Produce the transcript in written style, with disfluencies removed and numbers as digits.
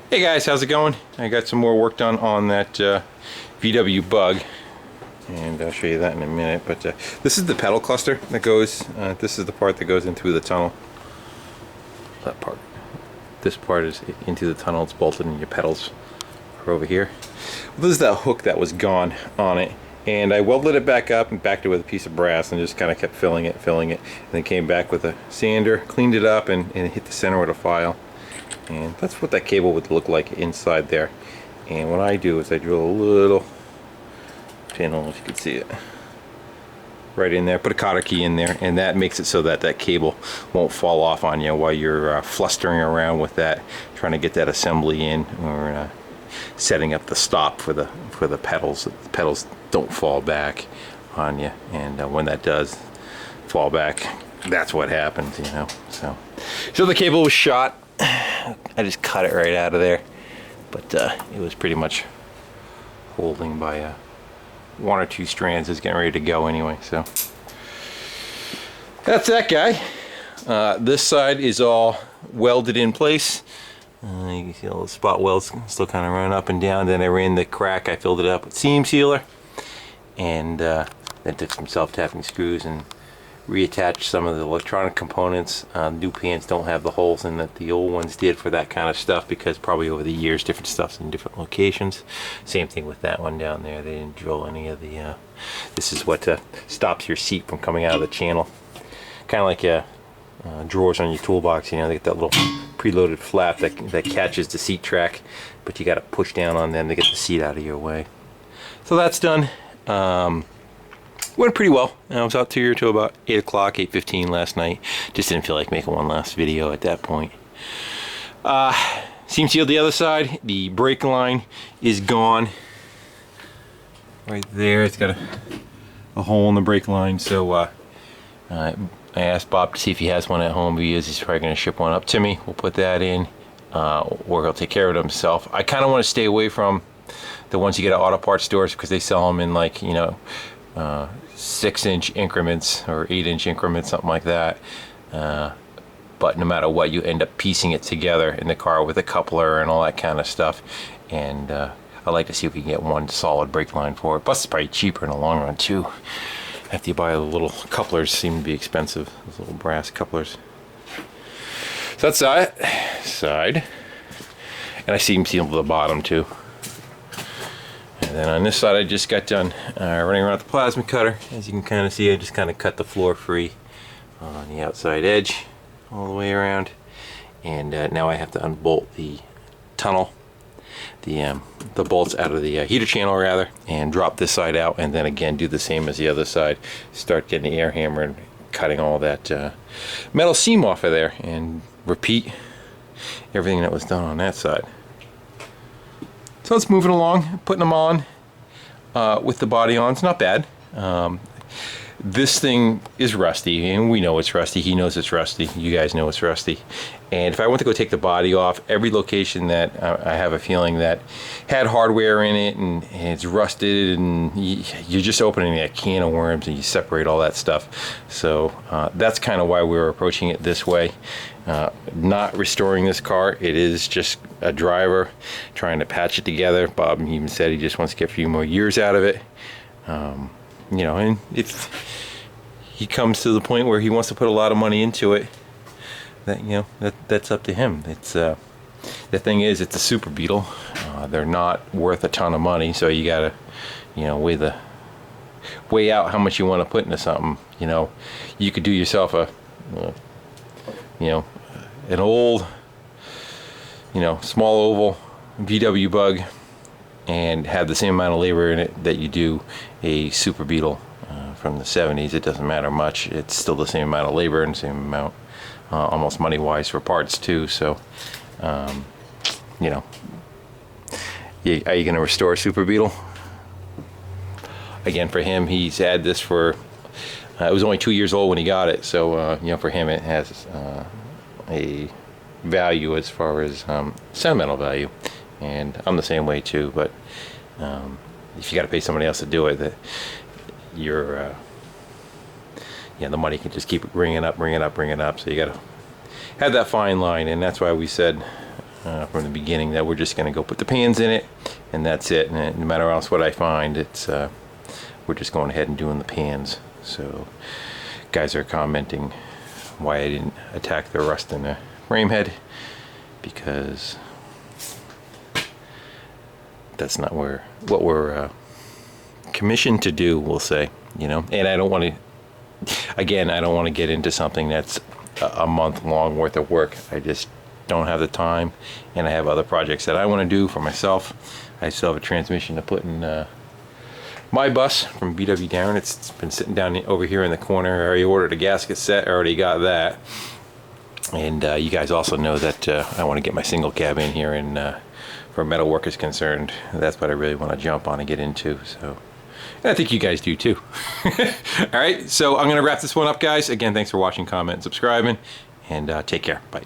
Hey guys, how's it going? I got some more work done on that VW Bug, and I'll show you that in a minute. But this is the pedal cluster that goes, this is the part that goes in through the tunnel. That part. This part is into the tunnel, it's bolted in your pedals are over here. Well, this is that hook that was gone on it, and I welded it back up and backed it with a piece of brass and just kind of kept filling it, and then came back with a sander, cleaned it up, and hit the center with a file. And that's what that cable would look like inside there. And what I do is I drill a little pinhole, if you can see it, right in there, put a cotter key in there, and that makes it so that that cable won't fall off on you while you're flustering around with that, trying to get that assembly in, or setting up the stop for the pedals. The pedals don't fall back on you, and when that does fall back, that's what happens, you know. So the cable was shot. I just cut it right out of there, but it was pretty much holding by one or two strands. Is getting ready to go anyway, so that's that guy. This side is all welded in place. You can see all the spot welds still kind of running up and down. Then I ran the crack, I filled it up with seam sealer, and then took some self-tapping screws and reattach some of the electronic components. New pans don't have the holes in that the old ones did for that kind of stuff, because probably over the years different stuff's in different locations. Same thing with that one down there. They didn't drill any of the this is what stops your seat from coming out of the channel, kind of like drawers on your toolbox. You know, they get that little preloaded flap that catches the seat track, but you got to push down on them to get the seat out of your way. So that's done. Went pretty well. I was out here till about 8 o'clock, 8:15 last night. Just didn't feel like making one last video at that point. Seam sealed the other side. The brake line is gone. Right there, it's got a hole in the brake line. So I asked Bob to see if he has one at home. If he is, he's probably going to ship one up to me. We'll put that in, or he'll take care of it himself. I kind of want to stay away from the ones you get at auto parts stores, because they sell them in, like, you know, 6-inch increments or 8-inch increments, something like that. But no matter what, you end up piecing it together in the car with a coupler and all that kind of stuff. And I'd like to see if we can get one solid brake line for it. Plus, it's probably cheaper in the long run too. After you buy the little couplers, seem to be expensive. Those little brass couplers. So that's that side. And I seam sealed the bottom too. And then on this side, I just got done running around with the plasma cutter. As you can kind of see, I just kind of cut the floor free on the outside edge all the way around. And now I have to unbolt the tunnel, the bolts out of the heater channel rather, and drop this side out, and then again do the same as the other side. Start getting the air hammer and cutting all that metal seam off of there, and repeat everything that was done on that side. So it's moving along, putting them on with the body on. It's not bad. This thing is rusty, and we know it's rusty. He knows it's rusty. You guys know it's rusty. And if I went to go take the body off, every location that I have a feeling that had hardware in it and it's rusted, and you're just opening a can of worms, and you separate all that stuff. So that's kind of why we were approaching it this way. Not restoring this car. It is just a driver trying to patch it together. Bob even said he just wants to get a few more years out of it. You know, and if he comes to the point where he wants to put a lot of money into it, that, you know, that's up to him. It's the thing is, it's a Super Beetle. They're not worth a ton of money, so you gotta, you know, weigh out how much you want to put into something. You know, you could do yourself a you know, an old, you know, small oval VW Bug, and have the same amount of labor in it that you do a Super Beetle from the 70s. It doesn't matter much. It's still the same amount of labor and same amount, almost money wise, for parts too. So you know, are you going to restore a Super Beetle? Again, for him, he's had this for it was only 2 years old when he got it, so you know, for him it has a value as far as sentimental value, and I'm the same way too. But if you got to pay somebody else to do it, that you're yeah, the money can just keep ringing up. So you got to have that fine line, and that's why we said from the beginning that we're just going to go put the pans in it, and that's it. And no matter else what I find, it's we're just going ahead and doing the pans. So guys are commenting why I didn't attack the rust in the frame head, because that's not what we're commissioned to do, we'll say, you know. And I don't want to, again, I don't want to get into something that's a month long worth of work. I just don't have the time, and I have other projects that I want to do for myself. I still have a transmission to put in my bus from BW Darren. It's been sitting down over here in the corner. I already ordered a gasket set. I already got that. And you guys also know that I want to get my single cab in here, and for metal work is concerned, that's what I really want to jump on and get into. So, and I think you guys do too. All right, so I'm going to wrap this one up, guys. Again, thanks for watching, comment, and subscribing, and take care. Bye.